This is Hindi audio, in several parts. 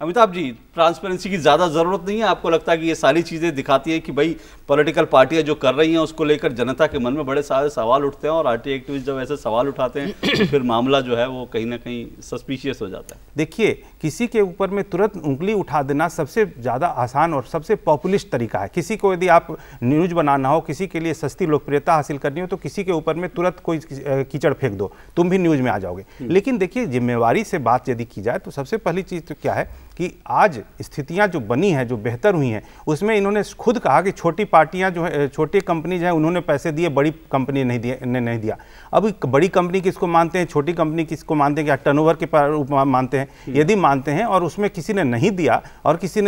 अमिताभ जी, ट्रांसपेरेंसी की ज़्यादा ज़रूरत नहीं है? आपको लगता है कि ये सारी चीज़ें दिखाती है कि भाई पॉलिटिकल पार्टियां जो कर रही हैं उसको लेकर जनता के मन में बड़े सारे सवाल उठते हैं, और आरटीआई एक्टिविस्ट जब ऐसे सवाल उठाते हैं तो फिर मामला जो है वो कहीं ना कहीं सस्पिशियस हो जाता है। देखिए, किसी के ऊपर में तुरंत उंगली उठा देना सबसे ज़्यादा आसान और सबसे पॉपुलिस्ट तरीका है। किसी को यदि आप न्यूज बनाना हो, किसी के लिए सस्ती लोकप्रियता हासिल करनी हो, तो किसी के ऊपर में तुरंत कोई कीचड़ फेंक दो, तुम भी न्यूज में आ जाओगे। लेकिन देखिए, जिम्मेवारी से बात यदि की जाए तो सबसे पहली चीज़ तो क्या है कि आज स्थितियां जो बनी हैं, जो बेहतर हुई हैं, उसमें इन्होंने खुद कहा कि छोटी पार्टियां जो है, छोटी कंपनीज हैं, उन्होंने पैसे दिए, बड़ी कंपनी नहीं दिया। अब बड़ी कंपनी किसको मानते हैं, छोटी कंपनी किसको मानते हैं, क्या टर्नओवर के रूप में मानते हैं? यदि मानते हैं और उसमें किसी ने नहीं दिया और किसी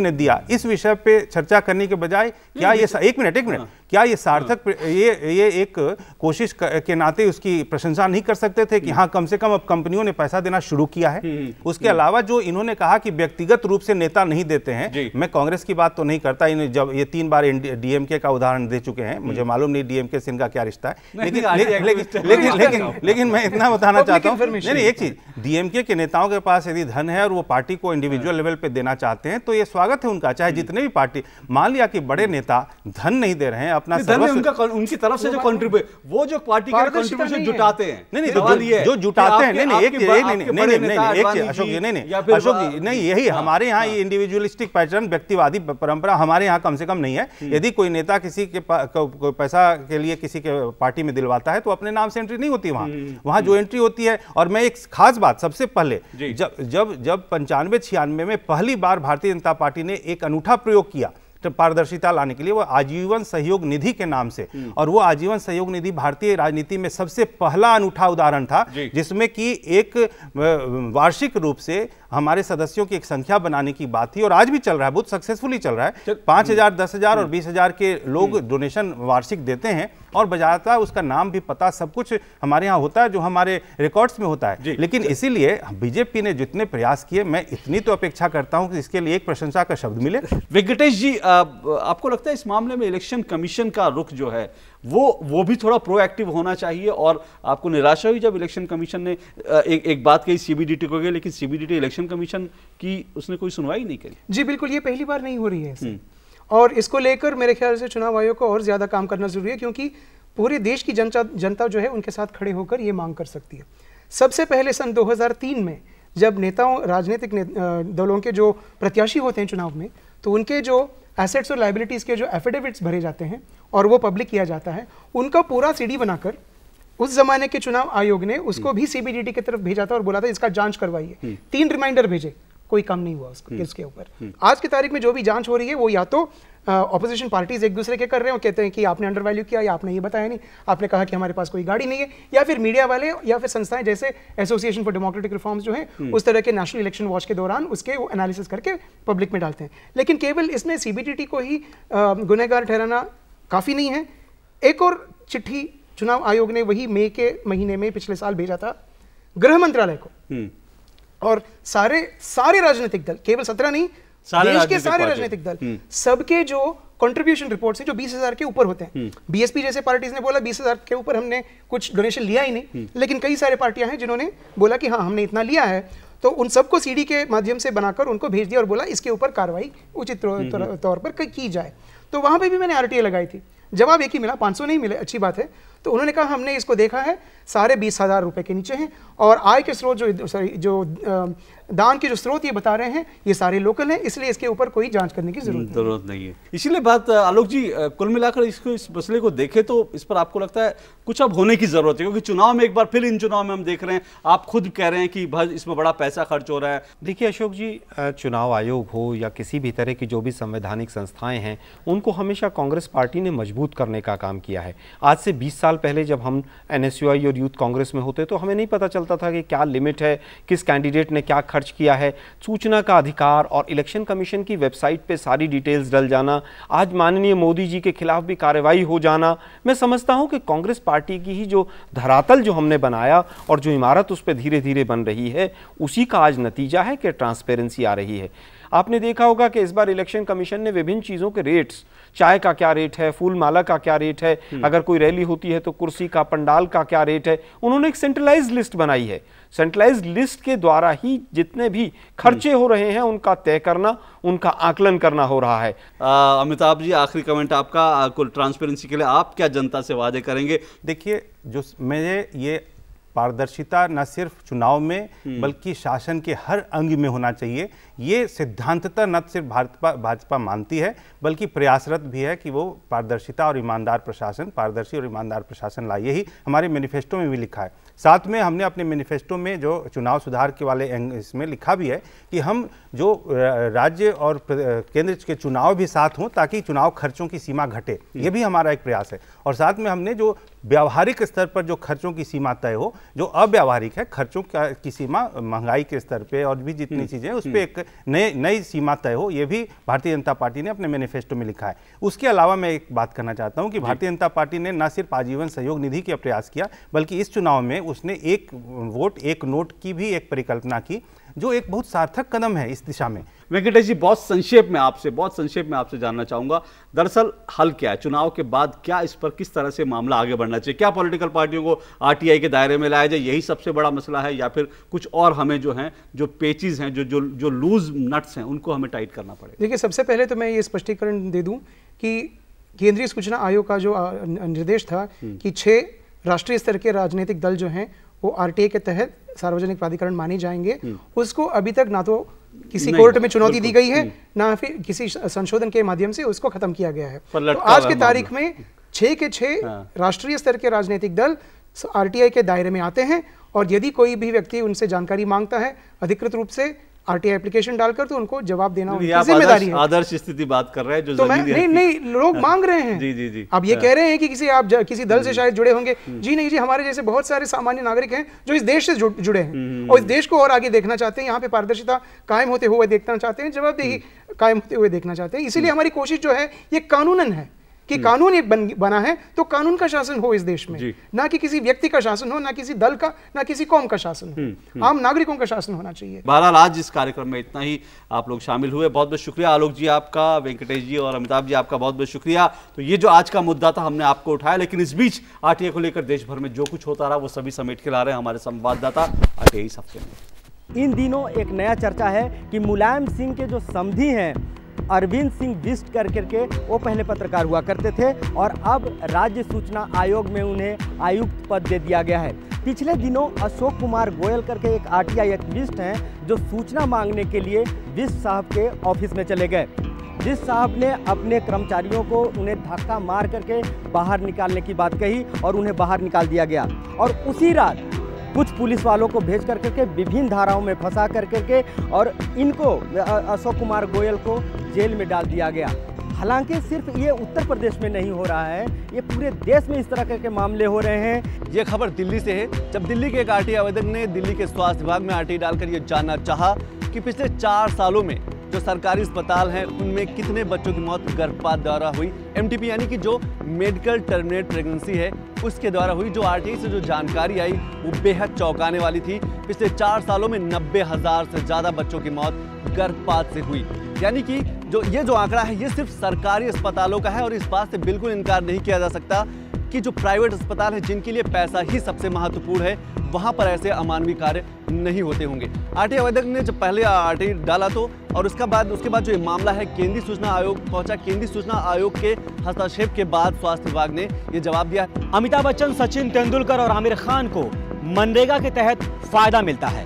ने दिया, इस विषय पे चर्चा करने के बजाय क्या ये एक मिनट क्या ये सार्थक, ये एक कोशिश के नाते उसकी प्रशंसा नहीं कर सकते थे कि हाँ, कम से कम अब कंपनियों ने पैसा देना शुरू किया है? उसके अलावा जो इन्होंने कहा कि व्यक्तिगत रूप से नेता नहीं देते हैं, मैं कांग्रेस की बात तो नहीं करता, इन्हें जब ये 3 बार डीएमके का उदाहरण दे चुके हैं, मुझे मालूम नहीं डीएमके से इनका क्या रिश्ता है, लेकिन मैं इतना बताना चाहता हूँ, नहीं, एक चीज, डीएमके के नेताओं के पास यदि धन है और वो पार्टी को इंडिविजुअल लेवल पे देना चाहते हैं तो ये स्वागत है उनका, चाहे जितने भी पार्टी, मान लिया कि बड़े नेता धन नहीं दे रहे हैं, अपना उनकी तरफ से जो कंट्रीब्यूट, वो जो पार्टी के कंट्रीब्यूशन जुटाते हैं, जो जुटाते हैं, अशोक जी, नहीं, यही हमारे यहाँ ये इंडिविजुअलिस्टिक पैटर्न, व्यक्तिवादी परंपरा हमारे यहाँ कम से कम नहीं है। यदि कोई नेता किसी के पैसा के लिए किसी के पार्टी में दिलवाता है तो अपने नाम से एंट्री नहीं होती वहां जो एंट्री होती है। और मैं एक खास बात, सबसे पहले जब 95-96 में पहली बार भारतीय जनता पार्टी ने एक अनूठा प्रयोग किया पारदर्शिता लाने के लिए, वो आजीवन सहयोग निधि के नाम से, और वो आजीवन सहयोग निधि भारतीय राजनीति में सबसे पहला अनूठा उदाहरण था जिसमें कि एक वार्षिक रूप से हमारे सदस्यों की एक संख्या बनाने की बात थी, और आज भी चल रहा है, बहुत सक्सेसफुली चल रहा है। 5,000, 10,000 और 20,000 के लोग डोनेशन वार्षिक देते हैं, और बजाता उसका नाम भी पता सब कुछ हमारे यहाँ होता है, जो हमारे रिकॉर्ड्स में होता है। लेकिन इसीलिए बीजेपी ने जितने प्रयास किए, मैं इतनी तो अपेक्षा करता हूं कि इसके लिए एक प्रशंसा का शब्द मिले। वेंकटेश जी, आपको लगता है इस मामले में इलेक्शन कमीशन का रुख जो है वो भी थोड़ा प्रोएक्टिव होना चाहिए? और आपको निराशा हुई जब इलेक्शन कमीशन ने एक बात कही सीबीडीटी को, लेकिन सीबीडीटी इलेक्शन कमीशन की उसने कोई सुनवाई नहीं करी? जी बिल्कुल, ये पहली बार नहीं हो रही है और इसको लेकर मेरे ख्याल से चुनाव आयोग को और ज्यादा काम करना जरूरी है, क्योंकि पूरे देश की जनता जो है उनके साथ खड़े होकर ये मांग कर सकती है। सबसे पहले सन 2003 में जब नेताओं, राजनीतिक दलों के जो प्रत्याशी होते हैं चुनाव में, तो उनके जो एसेट्स और लाइबिलिटीज के जो एफिडेविट्स भरे जाते हैं और वो पब्लिक किया जाता है, उनका पूरा सीडी बनाकर उस जमाने के चुनाव आयोग ने उसको भी सीबीडीटी की तरफ भेजा था और बोला था इसका जांच करवाइए। 3 रिमाइंडर भेजे, कोई काम नहीं हुआ उसके ऊपर। आज की तारीख में जो भी जांच हो रही है वो या तो ऑपोजिशन पार्टीज एक दूसरे के कर रहे हैं और कहते हैं कि आपने अंडर वैल्यू किया, या आपने ये बताया नहीं, आपने कहा कि हमारे पास कोई गाड़ी नहीं है, या फिर मीडिया वाले या फिर संस्थाएं जैसे एसोसिएशन फॉर डेमोक्रेटिक रिफॉर्म्स जो है उस तरह के नेशनल इलेक्शन वॉच के दौरान उसके वो एनालिसिस करके पब्लिक में डालते हैं। लेकिन केवल इसमें सीबीडीटी को ही गुनहगार ठहराना काफी नहीं है। एक और चिट्ठी चुनाव आयोग ने वही मई के महीने में पिछले साल भेजा था गृह मंत्रालय को, और सारे राजनीतिक दल, केवल 17 नहीं, देश के सारे राजनीतिक दल, सबके जो कंट्रीब्यूशन रिपोर्ट से जो 20,000 के ऊपर होते हैं, बीएसपी जैसे पार्टीज ने बोला 20,000 के ऊपर हमने कुछ डोनेशन लिया ही नहीं, लेकिन कई सारे पार्टियां हैं जिन्होंने बोला कि हाँ हमने इतना लिया है, तो उन सबको सीडी के माध्यम से बनाकर उनको भेज दिया और बोला इसके ऊपर कार्रवाई उचित तौर पर की जाए। तो वहां पे भी मैंने आरटीए लगाई थी, जवाब एक ही मिला, 500 नहीं मिले, अच्छी बात है। तो उन्होंने कहा हमने इसको देखा है, सारे 20,000 रुपए के नीचे हैं, और आय के स्रोत जो दान के जो स्रोत ये बता रहे हैं ये सारे लोकल हैं, इसलिए इसके ऊपर कोई जांच करने की जरूरत नहीं है। इसीलिए बात, आलोक जी, कुल मिलाकर इस मसले को देखें तो इस पर आपको लगता है कुछ अब होने की जरूरत है, क्योंकि चुनाव में एक बार फिर इन चुनाव में हम देख रहे हैं, आप खुद कह रहे हैं कि इसमें बड़ा पैसा खर्च हो रहा है। देखिए अशोक जी, चुनाव आयोग हो या किसी भी तरह की जो भी संवैधानिक संस्थाएं हैं, उनको हमेशा कांग्रेस पार्टी ने मजबूत करने का काम किया है। आज से 20 साल पहले जब हम एनएसयूआई और यूथ कांग्रेस में होते तो हमें नहीं पता चलता था कि क्या लिमिट है, किस कैंडिडेट ने क्या खर्च किया है। सूचना का अधिकार और इलेक्शन कमीशन की वेबसाइट पे सारी डिटेल्स डल जाना, आज माननीय मोदी जी के खिलाफ भी कार्रवाई हो जाना, मैं समझता हूं कि कांग्रेस पार्टी की ही जो धरातल जो हमने बनाया और जो इमारत उस पर धीरे धीरे बन रही है, उसी का आज नतीजा है कि ट्रांसपेरेंसी आ रही है। आपने देखा होगा कि इस बार इलेक्शन कमीशन ने विभिन्न चीज़ों के रेट्स, चाय का क्या रेट है, फूल माला का क्या रेट है, अगर कोई रैली होती है तो कुर्सी का, पंडाल का क्या रेट है, उन्होंने एक सेंट्रलाइज्ड लिस्ट बनाई है। सेंट्रलाइज्ड लिस्ट के द्वारा ही जितने भी खर्चे हो रहे हैं उनका तय करना, उनका आकलन करना हो रहा है। अमिताभ जी, आखिरी कमेंट आपका, कुल ट्रांसपेरेंसी के लिए आप क्या जनता से वादे करेंगे? देखिए, जो मुझे ये पारदर्शिता न सिर्फ चुनाव में बल्कि शासन के हर अंग में होना चाहिए, ये सिद्धांततः न सिर्फ भाजपा मानती है बल्कि प्रयासरत भी है कि वो पारदर्शिता और ईमानदार प्रशासन, पारदर्शी और ईमानदार प्रशासन लाए। यही हमारे मैनिफेस्टो में भी लिखा है। साथ में हमने अपने मैनिफेस्टो में जो चुनाव सुधार के वाले इसमें लिखा भी है कि हम जो राज्य और केंद्र के चुनाव भी साथ हों ताकि चुनाव खर्चों की सीमा घटे, ये भी हमारा एक प्रयास है। और साथ में हमने जो व्यावहारिक स्तर पर जो खर्चों की सीमा तय हो, जो अव्यावहारिक है खर्चों की सीमा महंगाई के स्तर पे और भी जितनी चीज़ें उस पर एक नई सीमा तय हो, ये भी भारतीय जनता पार्टी ने अपने मैनिफेस्टो में लिखा है। उसके अलावा मैं एक बात करना चाहता हूं कि भारतीय जनता पार्टी ने न सिर्फ आजीवन सहयोग निधि का प्रयास किया बल्कि इस चुनाव में उसने एक वोट एक नोट की भी एक परिकल्पना की, जो एक बहुत सार्थक कदम है इस दिशा में। वेंकटेश जी, बहुत संक्षेप में आपसे जानना चाहूंगा, दरअसल हल क्या है चुनाव के बाद? क्या इस पर किस तरह से मामला आगे बढ़ना चाहिए? क्या पॉलिटिकल पार्टियों को आरटीआई के दायरे में लाया जाए, यही सबसे बड़ा मसला है, या फिर कुछ और हमें जो हैं जो पेचीज हैं, जो लूज नट्स हैं, उनको हमें टाइट करना पड़ेगा? देखिए, सबसे पहले तो मैं ये स्पष्टीकरण दे दूं कि केंद्रीय सूचना आयोग का जो निर्देश था कि 6 राष्ट्रीय स्तर के राजनीतिक दल जो हैं वो आरटीआई के तहत सार्वजनिक प्राधिकरण माने जाएंगे, उसको अभी तक ना तो किसी कोर्ट में चुनौती दी गई है, ना फिर किसी संशोधन के माध्यम से उसको खत्म किया गया है। तो आज की तारीख में 6 के 6 राष्ट्रीय स्तर के राजनीतिक दल आरटीआई के दायरे में आते हैं, और यदि कोई भी व्यक्ति उनसे जानकारी मांगता है अधिकृत रूप से आरटीआई एप्लीकेशन डालकर, तो उनको जवाब देना उनकी जिम्मेदारी है। आदर्श स्थिति बात कर रहे हैं जो तो नहीं लोग मांग रहे हैं। जी। अब ये कह रहे हैं कि किसी दल से शायद जुड़े होंगे। जी नहीं जी, हमारे जैसे बहुत सारे सामान्य नागरिक हैं जो इस देश से जुड़े हैं और इस देश को और आगे देखना चाहते हैं, यहाँ पे पारदर्शिता कायम होते हुए देखना चाहते हैं, जवाबदेही कायम होते हुए देखना चाहते हैं। इसीलिए हमारी कोशिश जो है ये कानूनन है कि कानून एक बना है तो कानून का शासन हो इस देश में, ना कि किसी व्यक्ति का शासन हो, ना किसी दल का, ना किसी कौम का शासन हो, आम नागरिकों का शासन होना चाहिए। बहरहाल आज इस कार्यक्रम में इतना ही, आप लोग शामिल हुए, बहुत बहुत शुक्रिया। आलोक जी आपका, वेंकटेश जी और अमिताभ जी आपका बहुत बहुत शुक्रिया। तो ये जो आज का मुद्दा था हमने आपको उठाया, लेकिन इस बीच आरटीआई को लेकर देश भर में जो कुछ होता रहा वो सभी समेट के ला रहे हैं हमारे संवाददाता आरटीआई इस हफ्ते में। इन दिनों एक नया चर्चा है कि मुलायम सिंह के जो समधी हैं अरविंद सिंह बिष्ट करके वो पहले पत्रकार हुआ करते थे और अब राज्य सूचना आयोग में उन्हें आयुक्त पद दे दिया गया है। पिछले दिनों अशोक कुमार गोयल करके एक आरटीआई एक्टिविस्ट हैं जो सूचना मांगने के लिए बिष्ट साहब के ऑफिस में चले गए। बिष्ट साहब ने अपने कर्मचारियों को उन्हें धक्का मार करके बाहर निकालने की बात कही और उन्हें बाहर निकाल दिया गया, और उसी रात कुछ पुलिस वालों को भेज करके विभिन्न धाराओं में फंसा करके और इनको अशोक कुमार गोयल को जेल में डाल दिया गया। हालांकि सिर्फ ये उत्तर प्रदेश में नहीं हो रहा है, ये पूरे देश में इस तरह के मामले हो रहे हैं। ये खबर दिल्ली से है, जब दिल्ली के एक आरटीआई आवेदक ने दिल्ली के स्वास्थ्य विभाग में आरटीआई डालकर ये जानना चाहा कि पिछले 4 सालों में जो सरकारी अस्पताल हैं उनमें कितने बच्चों की मौत गर्भपात द्वारा हुई, एमटीपी यानी कि जो मेडिकल टर्मिनेट प्रेगनेंसी है उसके द्वारा हुई। जो आरटीआई से जो जानकारी आई वो बेहद चौंकाने वाली थी। पिछले 4 सालों में 90,000 से ज़्यादा बच्चों की मौत गर्भपात से हुई, यानी कि ये जो आंकड़ा है ये सिर्फ सरकारी अस्पतालों का है। और इस बात से बिल्कुल इनकार नहीं किया जा सकता कि जो प्राइवेट अस्पताल हैं जिनके लिए पैसा ही सबसे महत्वपूर्ण है, वहां पर ऐसे अमानवीय कार्य नहीं होते होंगे। आरटीआई आवेदक ने जब पहले आरटीआई डाला तो, और उसके बाद जो ये मामला है केंद्रीय सूचना आयोग पहुंचा, केंद्रीय सूचना आयोग के हस्तक्षेप के बाद स्वास्थ्य विभाग ने ये जवाब दिया। अमिताभ बच्चन, सचिन तेंदुलकर और आमिर खान को मनरेगा के तहत फायदा मिलता है।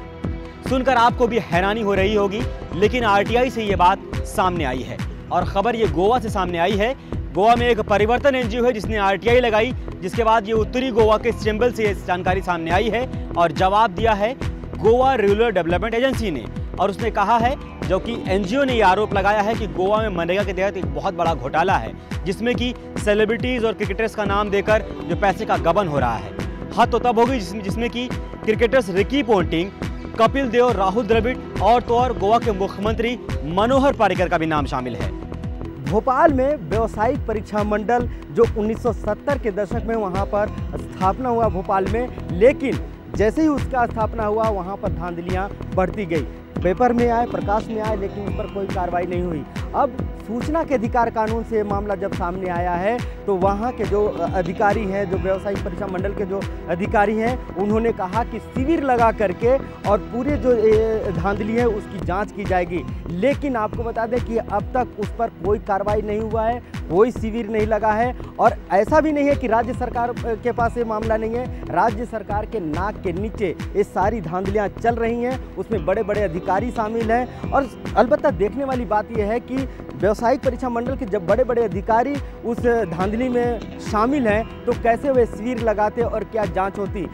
सुनकर आपको भी हैरानी हो रही होगी, लेकिन आरटीआई से ये बात सामने आई है और खबर ये गोवा से सामने आई है। गोवा में एक परिवर्तन एनजीओ है जिसने आरटीआई लगाई, जिसके बाद ये उत्तरी गोवा के चेंबल से जानकारी सामने आई है और जवाब दिया है गोवा रूरल डेवलपमेंट एजेंसी ने। और उसने कहा है, जो कि एनजीओ ने ये आरोप लगाया है कि गोवा में मनरेगा के तहत एक बहुत बड़ा घोटाला है, जिसमें कि सेलिब्रिटीज़ और क्रिकेटर्स का नाम देकर जो पैसे का गबन हो रहा है। हद तो तब होगी जिसमें कि cricketers Ricky Ponting, Kapil Dev, Rahul Dravid और तो और गोवा के मुख्यमंत्री मनोहर पर्रिकर का भी नाम शामिल है। भोपाल में व्यावसायिक परीक्षा मंडल जो 1970 के दशक में वहां पर स्थापना हुआ भोपाल में, लेकिन जैसे ही उसका स्थापना हुआ वहां पर धांधलियां बढ़ती गई। पेपर में आए, प्रकाश में आए, लेकिन उस पर कोई कार्रवाई नहीं हुई। अब सूचना के अधिकार कानून से मामला जब सामने आया है तो वहाँ के जो अधिकारी हैं, जो व्यावसायिक परीक्षा मंडल के जो अधिकारी हैं, उन्होंने कहा कि शिविर लगा करके और पूरे जो धांधली है उसकी जांच की जाएगी। लेकिन आपको बता दें कि अब तक उस पर कोई कार्रवाई नहीं हुआ है, कोई शिविर नहीं लगा है। और ऐसा भी नहीं है कि राज्य सरकार के पास ये मामला नहीं है, राज्य सरकार के नाक के नीचे ये सारी धांधलियाँ चल रही हैं, उसमें बड़े बड़े अधिकारी शामिल हैं। और अलबत्ता देखने वाली बात यह है कि व्यावसायिक परीक्षा मंडल के जब बड़े बड़े अधिकारी उस धांधली में शामिल हैं तो कैसे वे शिविर लगाते और क्या जांच होती।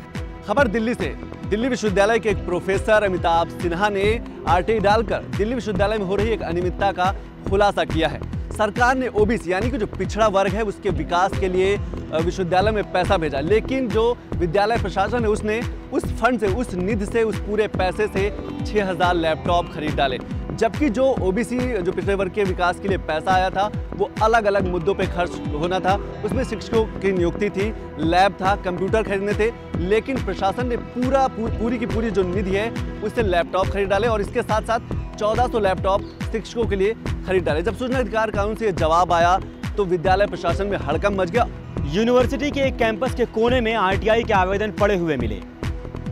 खबर दिल्ली से। दिल्ली विश्वविद्यालय के एक प्रोफेसर अमिताभ सिन्हा ने आरटीआई डालकर दिल्ली विश्वविद्यालय में हो रही एक अनियमितता का खुलासा किया है। सरकार ने ओबीसी यानी कि जो पिछड़ा वर्ग है उसके विकास के लिए विश्वविद्यालय में पैसा भेजा, लेकिन जो विद्यालय प्रशासन है उसने उस फंड से, उस निधि से, उस पूरे पैसे से 6000 लैपटॉप खरीद डाले। जबकि जो ओबीसी, जो पिछड़े वर्ग के विकास के लिए पैसा आया था वो अलग अलग मुद्दों पे खर्च होना था। उसमें शिक्षकों की नियुक्ति थी, लैब था, कंप्यूटर खरीदने थे, लेकिन प्रशासन ने पूरी की पूरी जो निधि है उससे लैपटॉप खरीद डाले और इसके साथ साथ 1400 लैपटॉप शिक्षकों के लिए खरीद डाले। जब सूचना अधिकार कानून से जवाब आया तो विद्यालय प्रशासन में हड़कंप मच गया। यूनिवर्सिटी के एक कैंपस के कोने में आरटीआई के आवेदन पड़े हुए मिले।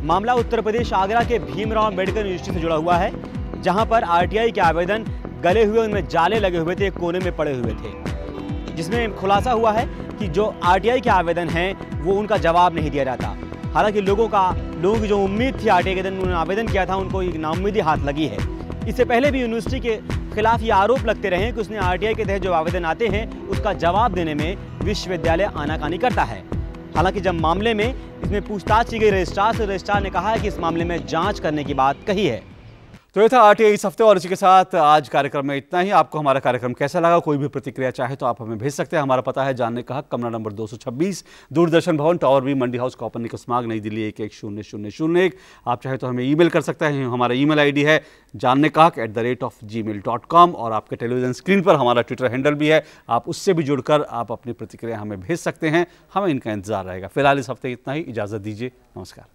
मामला उत्तर प्रदेश आगरा के भीमराव अंबेडकर यूनिवर्सिटी से जुड़ा हुआ है, जहां पर आरटीआई के आवेदन गले हुए, उनमें जाले लगे हुए थे, एक कोने में पड़े हुए थे, जिसमें खुलासा हुआ है कि जो आरटीआई के आवेदन हैं वो उनका जवाब नहीं दिया जाता। हालांकि लोगों की जो उम्मीद थी आरटीआई के दिन उन्होंने आवेदन किया था, उनको एक नाउम्मीदी हाथ लगी है। इससे पहले भी यूनिवर्सिटी के खिलाफ ये आरोप लगते रहे कि उसने आरटीआई के तहत जो आवेदन आते हैं उसका जवाब देने में विश्वविद्यालय आनाकानी करता है। हालांकि जब मामले में इसमें पूछताछ की गई रजिस्ट्रार से, रजिस्ट्रार ने कहा है कि इस मामले में जांच करने की बात कही है। तो ये था आरटीआई इस हफ्ते और इसी के साथ आज कार्यक्रम में इतना ही। आपको हमारा कार्यक्रम कैसा लगा, कोई भी प्रतिक्रिया चाहे तो आप हमें भेज सकते हैं। हमारा पता है जानने का हक, कमरा नंबर 226, दूरदर्शन भवन, टावर बी, मंडी हाउस, कॉपर निकस मार्ग, नई दिल्ली 110001। आप चाहे तो हमें ईमेल कर सकते हैं। हमारा ईमेल आईडी है जानने का हक @gmail.com और आपके टेलीविजन स्क्रीन पर हमारा ट्विटर हैंडल भी है, आप उससे भी जुड़कर आप अपनी प्रतिक्रिया हमें भेज सकते हैं। हमें इनका इंतजार रहेगा। फिलहाल इस हफ्ते इतना ही, इजाज़त दीजिए, नमस्कार।